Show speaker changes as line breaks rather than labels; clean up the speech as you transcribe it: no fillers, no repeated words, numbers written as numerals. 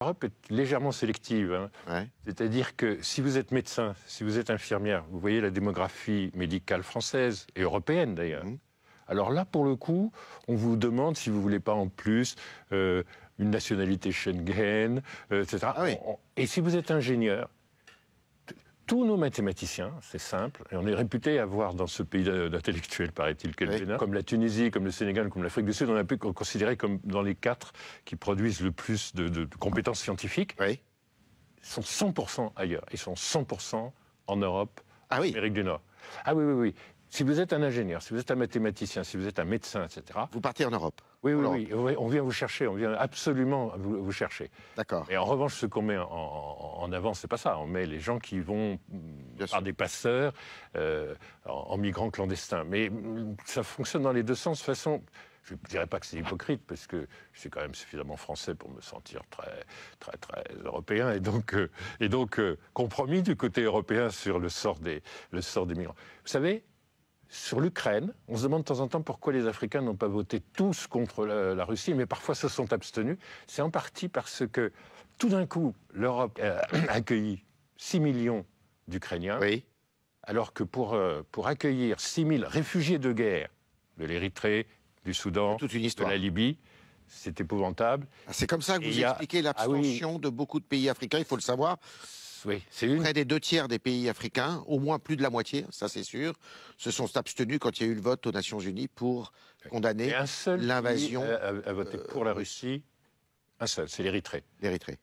L'Europe est légèrement sélective. Hein.
Ouais.
C'est-à-dire que si vous êtes médecin, si vous êtes infirmière, vous voyez la démographie médicale française et européenne d'ailleurs. Alors là, pour le coup, on vous demande si vous ne voulez pas en plus une nationalité Schengen, etc.
Ah oui.
Et si vous êtes ingénieur, tous nos mathématiciens, c'est simple, et on est réputé avoir dans ce pays d'intellectuels, paraît-il, comme la Tunisie, comme le Sénégal, comme l'Afrique du Sud, on a pu considérer comme dans les 4 qui produisent le plus de compétences scientifiques.
Oui.
Ils sont 100% ailleurs. Ils sont 100% en Europe,
Ah oui.
Amérique du Nord. Ah oui, oui, oui. Si vous êtes un ingénieur, si vous êtes un mathématicien, si vous êtes un médecin, etc.
Vous partez en Europe.
Oui, oui, oui. On vient vous chercher. On vient absolument vous chercher.
D'accord.
Et en revanche, ce qu'on met en avant, c'est pas ça. On met les gens qui vont par des passeurs, en migrants clandestins. Mais ça fonctionne dans les deux sens. De toute façon, je ne dirais pas que c'est hypocrite, parce que je suis quand même suffisamment français pour me sentir très, très, très européen, et donc compromis du côté européen sur le sort des migrants. Vous savez, sur l'Ukraine, on se demande de temps en temps pourquoi les Africains n'ont pas voté tous contre la Russie, mais parfois se sont abstenus. C'est en partie parce que, tout d'un coup, l'Europe a accueilli 6 millions d'Ukrainiens,
Oui.
alors que pour accueillir 6 000 réfugiés de guerre, de l'Érythrée, du Soudan,
toute une
de
histoire.
la Libye, c'est épouvantable.
C'est comme ça que vous expliquez l'abstention de beaucoup de pays africains, il faut le savoir.
Oui, c'est une...
Près des 2 tiers des pays africains, au moins plus de la moitié, ça c'est sûr, se sont abstenus quand il y a eu le vote aux Nations Unies pour condamner
l'invasion.
l'invasion.
A voté pour la Russie, un seul, c'est l'Érythrée.
L'Érythrée.